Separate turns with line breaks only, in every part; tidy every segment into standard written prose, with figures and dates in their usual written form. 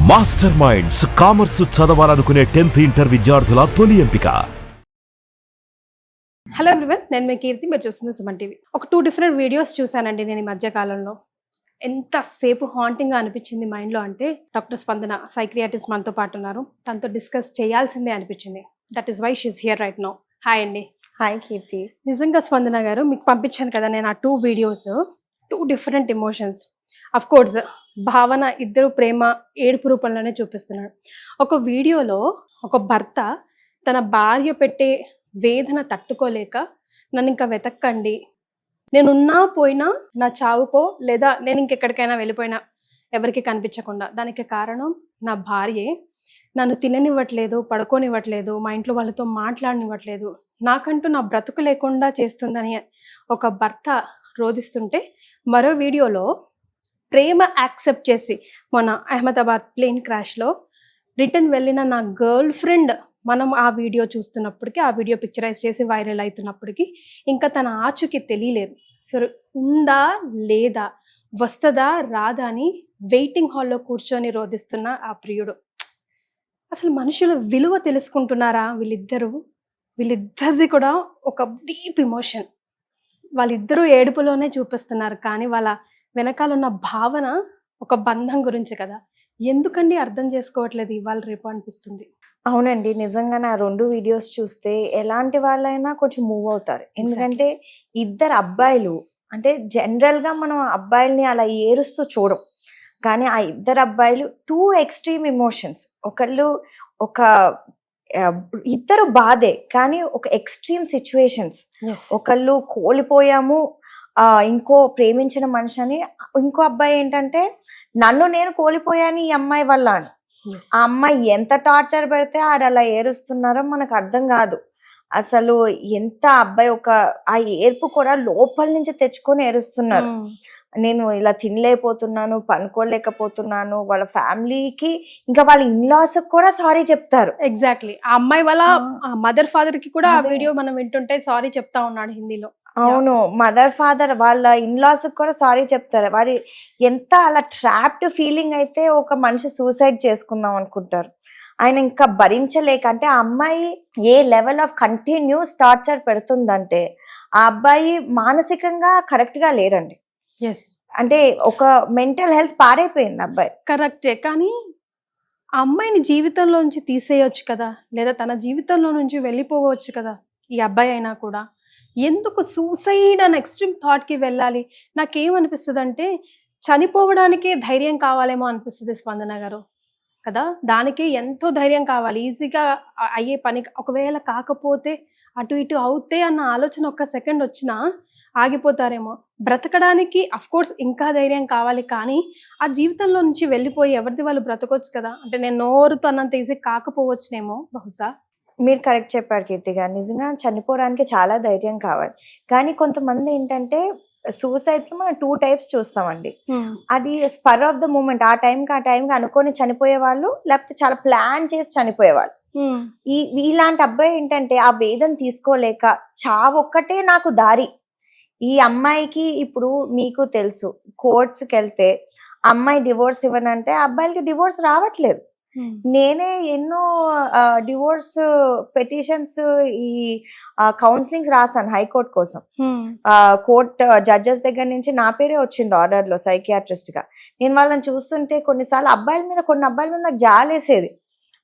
Master minds commerce చదవాలనుకునే 10th inter విద్యార్థుల తొలి ఎంపిక.
హలో ఎవ్రీవన్, నేను మీ కీర్తి, మీరు చూస్తుంది సుమన్ టీవీ. ఒక 2 డిఫరెంట్ వీడియోస్ చూశానండి నేను ఈ మధ్య కాలంలో. ఎంతసేపు హాంటింగ్గా అనిపించింది మైండ్లో అంటే, డాక్టర్ స్పందన సైక్రియాటిస్ట్ మనతో పాటు ఉన్నారు, తనతో డిస్కస్ చేయాల్సిందే అనిపించింది. That is why she is here right now. Hi అండి.
హాయ్ కీర్తి.
నిజంగా స్పందన గారు, మీకు పంపించాను కదా నేను ఆ 2 videos, 2 different emotions. Of course Bhavana ఇద్దరు ప్రేమ ఏడుపు రూపంలోనే చూపిస్తున్నాడు. ఒక వీడియోలో ఒక భర్త తన భార్య పెట్టే వేదన తట్టుకోలేక, నన్ను ఇంకా వెతక్కండి, నేనున్నా పోయినా నా చావుకో లేదా నేను ఇంకెక్కడికైనా వెళ్ళిపోయినా ఎవరికి కనిపించకుండా, దానికి కారణం నా భార్యే, నన్ను తిననివ్వట్లేదు, పడుకోనివ్వట్లేదు, మా ఇంట్లో వాళ్ళతో మాట్లాడనివ్వట్లేదు, నాకంటూ నా బ్రతుకు లేకుండా చేస్తుందని ఒక భర్త రోధిస్తుంటే, మరో వీడియోలో ప్రేమ యాక్సెప్ట్ చేసి మొన్న అహ్మదాబాద్ ప్లేన్ క్రాష్లో రిటర్న్ వెళ్ళిన నా గర్ల్ ఫ్రెండ్, మనం ఆ వీడియో చూస్తున్నప్పటికీ, ఆ వీడియో పిక్చరైజ్ చేసి వైరల్ అవుతున్నప్పటికీ ఇంకా తన ఆచూకీ తెలియలేదు. సో ఉందా లేదా, వస్తుందా రాదా అని వెయిటింగ్ హాల్లో కూర్చొని రోధిస్తున్న ఆ ప్రియుడు. అసలు మనుషుల విలువ తెలుసుకుంటున్నారా వీళ్ళిద్దరిది కూడా ఒక డీప్ ఇమోషన్. వాళ్ళిద్దరూ ఏడుపులోనే చూపిస్తున్నారు, కానీ వాళ్ళ వెనకాల ఉన్న భావన ఒక బంధం గురించి కదా. ఎందుకండి అర్థం చేసుకోవట్లేదు ఇవాళ రేపు అనిపిస్తుంది.
అవునండి, నిజంగా నా 2 వీడియోస్ చూస్తే ఎలాంటి వాళ్ళైనా కొంచెం మూవ్ అవుతారు. ఎందుకంటే ఇద్దరు అబ్బాయిలు, అంటే జనరల్ గా మనం అబ్బాయిల్ని అలా ఏరుస్తూ చూడం, కానీ ఆ ఇద్దరు అబ్బాయిలు 2 ఎక్స్ట్రీమ్ ఎమోషన్స్. ఇద్దరు బాధే, కానీ ఒక ఎక్స్ట్రీమ్ సిచ్యువేషన్స్. ఒకళ్ళు కోల్పోయాము, ఇంకో ప్రేమించిన మనిషి అని, ఇంకో అబ్బాయి ఏంటంటే నన్ను నేను కోల్పోయాను ఈ అమ్మాయి వల్ల అని. ఆ అమ్మాయి ఎంత టార్చర్ పెడితే ఆడ అలా ఏరుస్తున్నారో మనకు అర్థం కాదు. అసలు ఎంత అబ్బాయి ఆ ఏర్పు కూడా లోపల నుంచి తెచ్చుకొని ఏరుస్తున్నారు. నేను ఇలా తినలేకపోతున్నాను, పనుకోలేకపోతున్నాను, వాళ్ళ ఫ్యామిలీకి, ఇంకా వాళ్ళ ఇన్లాస్ కూడా సారీ చెప్తారు.
ఎగ్జాక్ట్లీ, ఆ అమ్మాయి వాళ్ళ మదర్ ఫాదర్ కి కూడా ఆ వీడియో మనం వింటుంటే సారీ చెప్తా ఉన్నాడు హిందీలో.
అవును, మదర్ ఫాదర్ వాళ్ళ ఇన్లాస్ కూడా సారీ చెప్తారు. వారి ఎంత అలా ట్రాప్డ్ ఫీలింగ్ అయితే ఒక మనిషి సూసైడ్ చేసుకుందాం అనుకుంటారు. ఆయన ఇంకా భరించలేక, అంటే ఆ అమ్మాయి ఏ లెవెల్ ఆఫ్ కంటిన్యూస్ టార్చర్ పెడుతుందంటే, ఆ అబ్బాయి మానసికంగా కరెక్ట్ గా లేరండి. అంటే ఒక మెంటల్ హెల్త్ పాడైపోయింది అబ్బాయి.
కరెక్టే, కానీ ఆ అమ్మాయిని జీవితంలో నుంచి తీసేయొచ్చు కదా, లేదా తన జీవితంలో నుంచి వెళ్ళిపోవచ్చు కదా ఈ అబ్బాయి అయినా కూడా. ఎందుకు సూసైడ్ అని ఎక్స్ట్రీమ్ థాట్కి వెళ్ళాలి? నాకేమనిపిస్తుంది అంటే, చనిపోవడానికే ధైర్యం కావాలేమో అనిపిస్తుంది స్పందన గారు కదా. దానికి ఎంతో ధైర్యం కావాలి, ఈజీగా అయ్యే పని. ఒకవేళ కాకపోతే, అటు ఇటు అవుతే అన్న ఆలోచన ఒక్క సెకండ్ వచ్చినా ఆగిపోతారేమో. బ్రతకడానికి అఫ్ కోర్స్ ఇంకా ధైర్యం కావాలి, కానీ ఆ జీవితంలో నుంచి వెళ్ళిపోయి ఎవరిది వాళ్ళు బ్రతకొచ్చు కదా. అంటే నేను నోరుతో అన్నంత ఈజీ కాకపోవచ్చునేమో బహుశా.
మీరు కరెక్ట్ చెప్పారు కీర్తి గారు, నిజంగా చనిపోవడానికి చాలా ధైర్యం కావాలి. కానీ కొంతమంది ఏంటంటే సూసైడ్స్ లో మనం 2 టైప్స్ చూస్తామండి. అది స్పర్ ఆఫ్ ద మూమెంట్, ఆ టైంకి అనుకొని చనిపోయే వాళ్ళు, లేకపోతే చాలా ప్లాన్ చేసి చనిపోయే వాళ్ళు. ఇలాంటి అబ్బాయి ఏంటంటే ఆ వేదన తీసుకోలేక, చావొక్కటే నాకు దారి. ఈ అమ్మాయికి ఇప్పుడు మీకు తెలుసు, కోర్ట్స్కి వెళ్తే అమ్మాయి డివోర్స్ ఇవ్వనంటే అబ్బాయిలకి డివోర్స్ రావట్లేదు. నేనే ఎన్నో డివోర్స్ పెటిషన్స్, ఈ కౌన్సిలింగ్స్ రాసాను హైకోర్టు కోసం. కోర్ట్ జడ్జెస్ దగ్గర నుంచి నా పేరే వచ్చింది ఆర్డర్ లో సైకియాట్రిస్ట్ గా. నేను వాళ్ళని చూస్తుంటే కొన్ని అబ్బాయిల మీద నాకు జాలేసేది.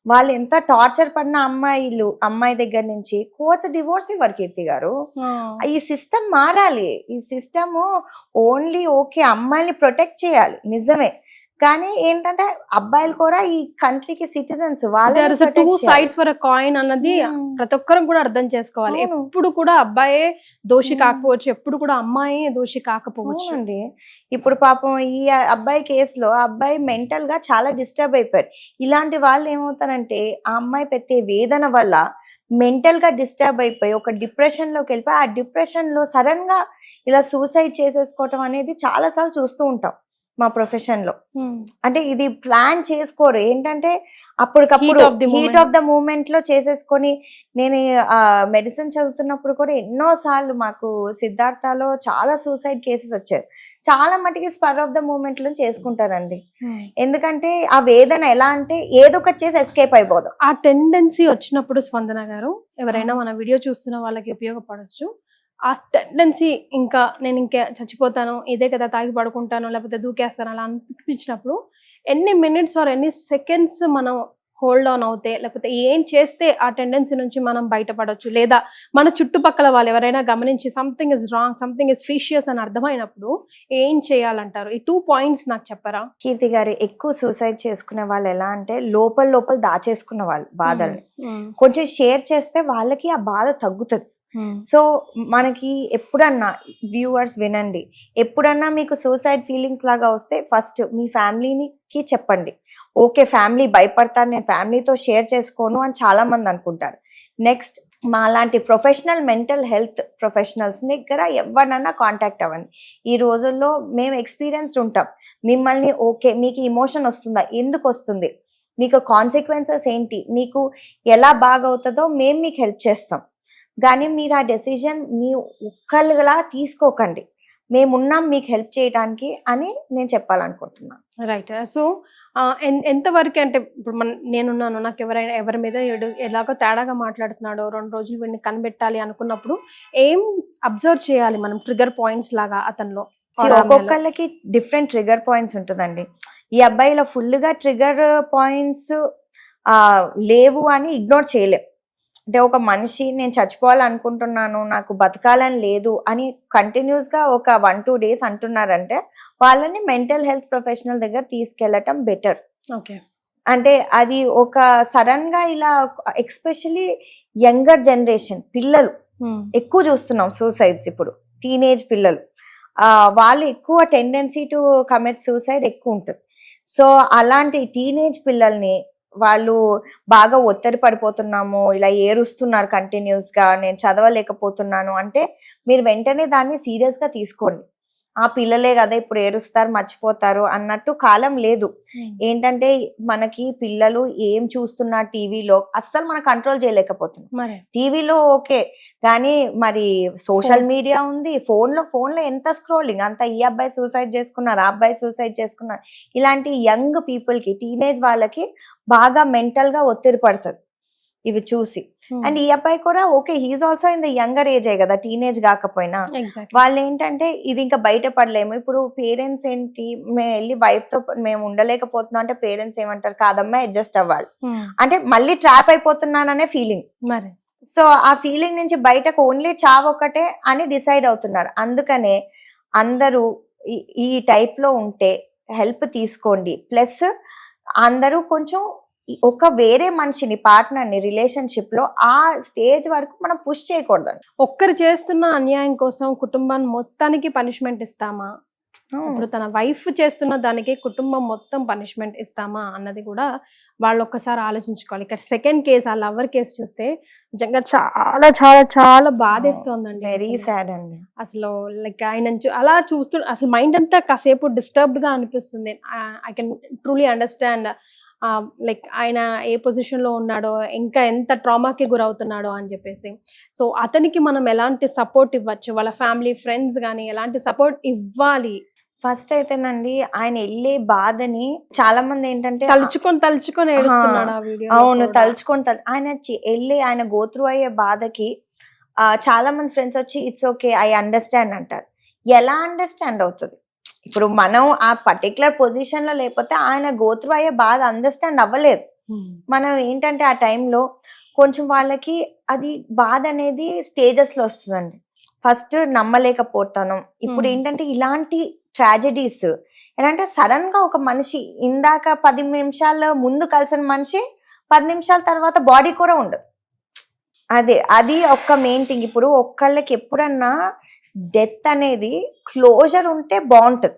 వాళ్ళు ఎంత టార్చర్ పడిన అమ్మాయి దగ్గర నుంచి కోర్ట్స్ డివోర్స్ ఇవ్వరు కీర్తి గారు. ఈ సిస్టమ్ మారాలి. ఈ సిస్టమ్ ఓన్లీ ఓకే అమ్మాయిని ప్రొటెక్ట్ చేయాలి, నిజమే, కానీ ఏంటంటే అబ్బాయిలు కూడా ఈ కంట్రీకి సిటిజన్స్.
వాళ్ళ 2 sides ఫర్ అ కాయిన్ అన్నది ప్రతి ఒక్కరం కూడా అర్థం చేసుకోవాలి. ఎప్పుడు కూడా అబ్బాయే దోషి కాకపోవచ్చు, ఎప్పుడు కూడా అమ్మాయే దోషి కాకపోవచ్చు
అండి. ఇప్పుడు పాపం ఈ అబ్బాయి కేసులో ఆ అబ్బాయి మెంటల్ గా చాలా డిస్టర్బ్ అయిపోయారు. ఇలాంటి వాళ్ళు ఏమవుతారంటే ఆ అమ్మాయి పెట్టే వేదన వల్ల మెంటల్ గా డిస్టర్బ్ అయిపోయి ఒక డిప్రెషన్ లోకి వెళ్ళిపోయి, ఆ డిప్రెషన్ లో సడన్ గా ఇలా సూసైడ్ చేసేసుకోవటం అనేది చాలా సార్లు చూస్తూ ఉంటాం మా ప్రొఫెషన్ లో. అంటే ఇది ప్లాన్ చేసుకోరు, ఏంటంటే అప్పటికప్పుడు హీట్ ఆఫ్ ద మూమెంట్ లో చేసేసుకొని. నేను మెడిసిన్ చదువుతున్నప్పుడు కూడా ఎన్నో సార్లు మాకు సిద్ధార్థలో చాలా సూసైడ్ కేసెస్ వచ్చాయి. చాలా మటుకి స్పర్ ఆఫ్ ద మూమెంట్ లో చేసుకుంటారండి. ఎందుకంటే ఆ వేదన ఎలా అంటే ఏదో ఒకటి చేసి ఎస్కేప్ అయిపోదాం.
ఆ టెండెన్సీ వచ్చినప్పుడు స్పందన గారు, ఎవరైనా మన వీడియో చూస్తున్న వాళ్ళకి ఉపయోగపడవచ్చు. ఆ టెండెన్సీ ఇంకా నేను ఇంకా చచ్చిపోతాను, ఇదే కదా తాగి పడుకుంటాను, లేకపోతే దూకేస్తాను అలా అనిపించినప్పుడు ఎన్ని మినిట్స్ ఆర్ ఎన్ని సెకండ్స్ మనం హోల్డ్ ఆన్ అవుతే, లేకపోతే ఏం చేస్తే ఆ టెండెన్సీ నుంచి మనం బయటపడవచ్చు, లేదా మన చుట్టుపక్కల వాళ్ళు ఎవరైనా గమనించి something is wrong, something is suspicious అని అర్థమైనప్పుడు ఏం చేయాలంటారు? ఈ 2 పాయింట్స్ నాకు చెప్పరా?
కీర్తి గారు, ఎక్కువ సూసైడ్ చేసుకునే వాళ్ళు ఎలా అంటే లోపల దాచేసుకున్న వాళ్ళు బాధల్ని కొంచెం షేర్ చేస్తే వాళ్ళకి ఆ బాధ తగ్గుతుంది. సో మనకి ఎప్పుడన్నా వ్యూవర్స్ వినండి, ఎప్పుడన్నా మీకు సూసైడ్ ఫీలింగ్స్ లాగా వస్తే ఫస్ట్ మీ ఫ్యామిలీకి చెప్పండి. ఓకే, ఫ్యామిలీ భయపడతారు, నేను ఫ్యామిలీతో షేర్ చేసుకోను అని చాలా మంది అనుకుంటారు. నెక్స్ట్, మా లాంటి ప్రొఫెషనల్ మెంటల్ హెల్త్ ప్రొఫెషనల్స్ దగ్గర ఎవరినన్నా కాంటాక్ట్ అవ్వండి. ఈ రోజుల్లో మేము ఎక్స్పీరియన్స్డ్ ఉంటాం. మిమ్మల్ని ఓకే మీకు ఇమోషన్ వస్తుందా, ఎందుకు వస్తుంది, మీకు కాన్సిక్వెన్సెస్ ఏంటి, మీకు ఎలా బాగవుతుందో మేము మీకు హెల్ప్ చేస్తాం. కానీ మీరు ఆ డెసిజన్ మీ ఒక్కళ్ళలా తీసుకోకండి, మేమున్నాం మీకు హెల్ప్ చేయడానికి అని నేను చెప్పాలనుకుంటున్నాను.
రైట్. సో ఎంతవరకు అంటే ఇప్పుడు నేనున్నాను, నాకు ఎవరి మీద ఎలాగో తేడాగా మాట్లాడుతున్నాడో 2 రోజులు వీడిని కనిపెట్టాలి అనుకున్నప్పుడు ఏం అబ్జర్వ్ చేయాలి మనం, ట్రిగర్ పాయింట్స్ లాగా అతనిలో?
ఒక్కొక్కళ్ళకి డిఫరెంట్ ట్రిగర్ పాయింట్స్ ఉంటుందండి. ఈ అబ్బాయిలో ఫుల్గా ట్రిగర్ పాయింట్స్ లేవు అని ఇగ్నోర్ చేయలేం. అంటే ఒక మనిషి నేను చచ్చిపోవాలనుకుంటున్నాను, నాకు బతకాలని లేదు అని కంటిన్యూస్ గా ఒక 1-2 డేస్ అంటున్నారంటే వాళ్ళని మెంటల్ హెల్త్ ప్రొఫెషనల్ దగ్గర తీసుకెళ్లటం బెటర్.
ఓకే.
అంటే అది ఒక సడన్ గా ఇలా, ఎక్స్పెషలీ యంగర్ జనరేషన్ పిల్లలు ఎక్కువ చూస్తున్నాం సూసైడ్స్. ఇప్పుడు టీనేజ్ పిల్లలు వాళ్ళు ఎక్కువ టెండెన్సీ టు కమిట్ సూసైడ్ ఎక్కువ ఉంటుంది. సో అలాంటి టీనేజ్ పిల్లల్ని వాళ్ళు బాగా ఒత్తిడి పడిపోతున్నాము, ఇలా ఏరుస్తున్నారు కంటిన్యూస్ గా, నేను చదవలేకపోతున్నాను అంటే మీరు వెంటనే దాన్ని సీరియస్ గా తీసుకోండి. ఆ పిల్లలే కదా ఇప్పుడు ఏరుస్తారు మర్చిపోతారు అన్నట్టు కాలం లేదు. ఏంటంటే మనకి పిల్లలు ఏం చూస్తున్నారు టీవీలో అస్సలు మనం కంట్రోల్ చేయలేకపోతున్నాం. టీవీలో ఓకే, కానీ మరి సోషల్ మీడియా ఉంది, ఫోన్లో ఎంత స్క్రోలింగ్, అంత ఈ అబ్బాయి సూసైడ్ చేసుకున్నారు, ఆ అబ్బాయి సూసైడ్ చేసుకున్నారు. ఇలాంటి యంగ్ పీపుల్ కి, టీనేజ్ వాళ్ళకి బాగా మెంటల్ గా ఒత్తిడి పడుతుంది ఇవి చూసి. అండ్ ఈ అబ్బాయి కూడా okay, he is also in the younger ఏజే కదా, టీనేజ్ కాకపోయినా. వాళ్ళు ఏంటంటే ఇది ఇంకా బయటపడలేము. ఇప్పుడు పేరెంట్స్ ఏంటి, మేము వెళ్ళి వైఫ్ తో మేము ఉండలేకపోతున్నాం అంటే పేరెంట్స్ ఏమంటారు, కాదమ్మా అడ్జస్ట్ అవ్వాలి అంటే మళ్ళీ ట్రాప్ అయిపోతున్నాననే ఫీలింగ్. సో ఆ ఫీలింగ్ నుంచి బయటకు ఓన్లీ చావు ఒక్కటే అని డిసైడ్ అవుతున్నారు. అందుకనే అందరూ ఈ టైప్ లో ఉంటే హెల్ప్ తీసుకోండి. ప్లస్ అందరూ కొంచెం ఒక వేరే మనిషిని, పార్ట్నర్ని రిలేషన్షిప్ లో ఆ స్టేజ్ వరకు మనం పుష్ చేయకూడదు.
ఒక్కరు చేస్తున్న అన్యాయం కోసం కుటుంబాన్ని మొత్తానికి పనిష్మెంట్ ఇస్తామా? ఇప్పుడు తన వైఫ్ చేస్తున్న దానికి కుటుంబం మొత్తం పనిష్మెంట్ ఇస్తామా అన్నది కూడా వాళ్ళు ఒక్కసారి ఆలోచించుకోవాలి. ఇక్కడ సెకండ్ కేసు, ఆ లవర్ కేసు చూస్తే నిజంగా చాలా చాలా చాలా బాధేస్తోందండి.
వెరీ సాడ్ అండి.
అసలు లైక్ ఆయన అలా చూస్తూ అసలు మైండ్ అంతా కాసేపు డిస్టర్బ్డ్ గా అనిపిస్తుంది. I can truly understand like ఆయన ఏ పొజిషన్ లో ఉన్నాడో, ఇంకా ఎంత ట్రామాకి గురవుతున్నాడో అని చెప్పేసి. సో అతనికి మనం ఎలాంటి సపోర్ట్ ఇవ్వచ్చు, వాళ్ళ ఫ్యామిలీ ఫ్రెండ్స్ కానీ ఎలాంటి సపోర్ట్ ఇవ్వాలి?
ఫస్ట్ అయితేనండి ఆయన వెళ్ళే బాధని చాలా మంది ఏంటంటే
తలుచుకొని ఏడుస్తున్నాడు ఆ వీడియో.
అవును, ఆయన వెళ్ళి ఆయన గోత్రు అయ్యే బాధకి చాలా మంది ఫ్రెండ్స్ వచ్చి ఇట్స్ ఓకే ఐ అండర్స్టాండ్ అంటారు. ఎలా అండర్స్టాండ్ అవుతుంది? ఇప్పుడు మనం ఆ పర్టికులర్ పొజిషన్ లో లేకపోతే ఆయన గోత్రు అయ్యే బాధ అండర్స్టాండ్ అవ్వలేదు. మనం ఏంటంటే ఆ టైంలో కొంచెం వాళ్ళకి అది బాధ అనేది స్టేజెస్ లో వస్తుందండి. ఫస్ట్ నమ్మలేకపోతాను. ఇప్పుడు ఏంటంటే ఇలాంటి ట్రాజెడీస్ ఎలా అంటే సడన్ గా ఒక మనిషి, ఇందాక 10 నిమిషాల ముందు కలిసిన మనిషి 10 నిమిషాల తర్వాత బాడీ కూడా ఉండదు. అది ఒక్క మెయిన్ థింగ్. ఇప్పుడు ఒక్కళ్ళకి ఎప్పుడన్నా డెత్ అనేది క్లోజర్ ఉంటే బాగుంటుంది.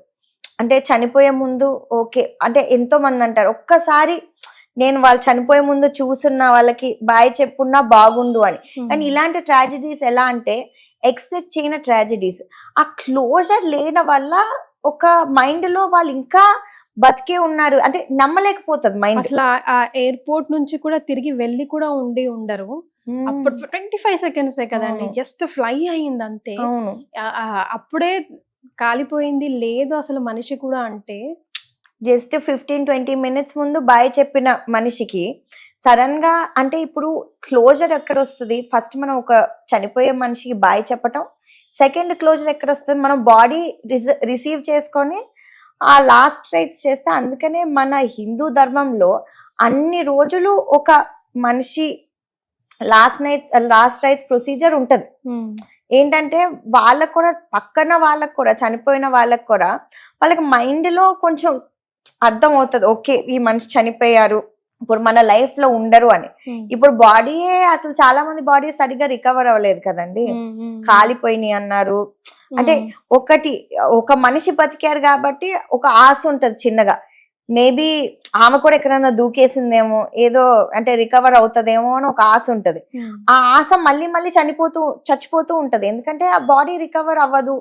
అంటే చనిపోయే ముందు ఓకే అంటే ఎంతో మంది అంటారు, ఒక్కసారి నేను వాళ్ళు చనిపోయే ముందు చూసున్నా వాళ్ళకి బాయ్ చెప్పున్నా బాగుండు అని. కానీ ఇలాంటి ట్రాజెడీస్ ఎలా అంటే ఎక్స్పెక్ట్ చేయని ట్రాజెడీస్. ఆ క్లోజర్ లేని వల్ల ఒక మైండ్ లో వాళ్ళు ఇంకా బతికే ఉన్నారు అంటే నమ్మలేకపోతుంది మైండ్.
అసలు ఆ ఎయిర్పోర్ట్ నుంచి కూడా తిరిగి వెళ్ళి కూడా ఉండరు. అప్పుడు 25 సెకండ్స్ కదండి, జస్ట్ ఫ్లై అయింది అంతే. అప్పుడే కాలిపోయింది లేదు అసలు మనిషి కూడా అంటే
జస్ట్ 15-20 మినిట్స్ ముందు బాయ్ చెప్పిన మనిషికి సడన్ గా అంటే ఇప్పుడు క్లోజర్ ఎక్కడ వస్తుంది? ఫస్ట్ మనం ఒక చనిపోయే మనిషికి బాయ్ చెప్పటం, సెకండ్ క్లోజర్ ఎక్కడ వస్తుంది? మనం బాడీ రిసీవ్ చేసుకొని ఆ లాస్ట్ రైట్స్ చేస్తే. అందుకనే మన హిందూ ధర్మంలో అన్ని రోజులు ఒక మనిషి లాస్ట్ రైట్స్ ప్రొసీజర్ ఉంటది. ఏంటంటే వాళ్ళకు కూడా, పక్కన వాళ్ళకు కూడా, చనిపోయిన వాళ్ళకు కూడా వాళ్ళకి మైండ్ లో కొంచెం అర్థం అవుతుంది, ఓకే ఈ మనిషి చనిపోయారు, ఇప్పుడు మన లైఫ్ లో ఉండరు అని. ఇప్పుడు బాడీయే అసలు చాలా మంది బాడీ సరిగ్గా రికవర్ అవ్వలేదు కదండి, కాలిపోయినాయి అన్నారు. అంటే ఒక మనిషి బతికారు కాబట్టి ఒక ఆశ ఉంటది చిన్నగా, మేబీ ఆమె కూడా ఎక్కడైనా దూకేసిందేమో, ఏదో అంటే రికవర్ అవుతుందేమో అని ఒక ఆశ ఉంటది. ఆ ఆశ మళ్ళీ మళ్ళీ చచ్చిపోతూ ఉంటది, ఎందుకంటే ఆ బాడీ రికవర్ అవ్వదు.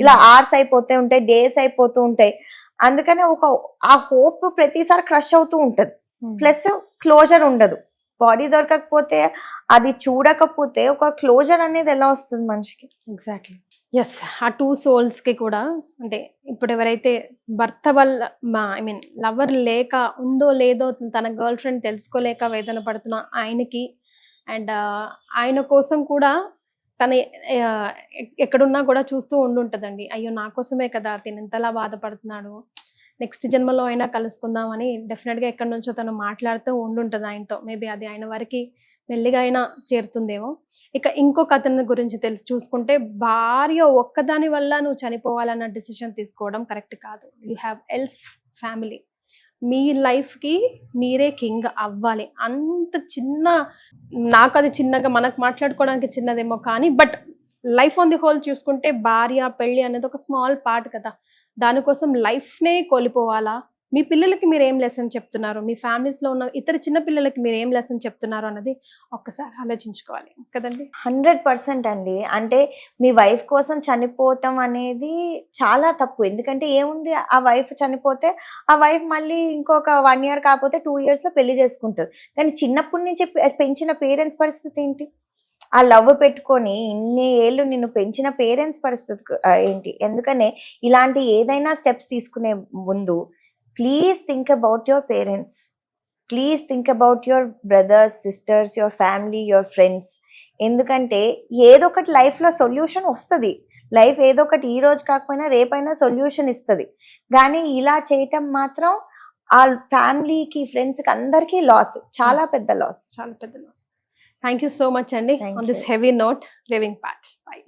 ఇలా అవర్స్ అయిపోతూ ఉంటాయి, డేస్ అయిపోతూ ఉంటాయి. అందుకనే ఆ హోప్ ప్రతిసారి క్రష్ అవుతూ ఉంటది. ప్లస్ క్లోజర్ ఉండదు. బాడీ దొరకకపోతే, అది చూడకపోతే ఒక క్లోజర్ అనేది ఎలా వస్తుంది మనిషికి?
ఎగ్జాక్ట్లీ. ఎస్, ఆ 2 సోల్స్కి కూడా అంటే ఇప్పుడు ఎవరైతే భర్త వల్ల లవర్ లేక ఉందో లేదో తన గర్ల్ ఫ్రెండ్ తెలుసుకోలేక వేదన పడుతున్న ఆయనకి, అండ్ ఆయన కోసం కూడా తన ఎక్కడున్నా కూడా చూస్తూ ఉండుంటుందండి. అయ్యో నా కోసమే కదా తిను ఇంతలా బాధపడుతున్నాడు, నెక్స్ట్ జన్మలో అయినా కలుసుకుందామని డెఫినెట్గా ఎక్కడి నుంచో తను మాట్లాడుతూ ఉండుంటుంది ఆయనతో. మేబీ అది ఆయన వారికి మెల్లిగా అయినా చేరుతుందేమో. ఇక ఇంకొక అతని గురించి చూసుకుంటే, భార్య ఒక్కదాని వల్ల నువ్వు చనిపోవాలన్న డిసిషన్ తీసుకోవడం కరెక్ట్ కాదు. You have else family. మీ లైఫ్కి మీరే కింగ్ అవ్వాలి. అంత చిన్న, నాకు అది చిన్నగా మనకు మాట్లాడుకోవడానికి చిన్నదేమో కానీ, but life on the whole చూసుకుంటే భార్య పెళ్ళి అనేది ఒక స్మాల్ పార్ట్ కదా. దానికోసం లైఫ్నే కోల్పోవాలా? మీ పిల్లలకి మీరు ఏం లెసన్ చెప్తున్నారు, మీ ఫ్యామిలీస్లో ఉన్న ఇతర చిన్న పిల్లలకి మీరు ఏం లెసన్ చెప్తున్నారు అన్నది ఒక్కసారి ఆలోచించుకోవాలి కదండి.
100% అండి. అంటే మీ వైఫ్ కోసం చనిపోవటం అనేది చాలా తప్పు. ఎందుకంటే ఏముంది, ఆ వైఫ్ చనిపోతే ఆ వైఫ్ మళ్ళీ ఇంకొక 1 year కాకపోతే 2 years లో పెళ్లి చేసుకుంటారు. కానీ చిన్నప్పటి నుంచి పెంచిన పేరెంట్స్ పరిస్థితి ఏంటి? ఆ లవ్ పెట్టుకొని ఇన్ని ఏళ్ళు నిన్ను పెంచిన పేరెంట్స్ పరిస్థితి ఏంటి? ఎందుకనే ఇలాంటి ఏదైనా స్టెప్స్ తీసుకునే ముందు please think about your parents, please think about your brothers, sisters, your family, your friends. ఎందుకంటే ఏదో ఒకటి లైఫ్లో సొల్యూషన్ వస్తుంది. లైఫ్ ఏదో ఒకటి ఈ రోజు కాకపోయినా రేపైనా సొల్యూషన్ ఇస్తుంది. కానీ ఇలా చేయటం మాత్రం ఆ ఫ్యామిలీకి, ఫ్రెండ్స్కి అందరికీ లాస్, చాలా పెద్ద లాస్.
చాలా పెద్ద loss. Thank you so much, Andy, on this heavy note, living part. Bye.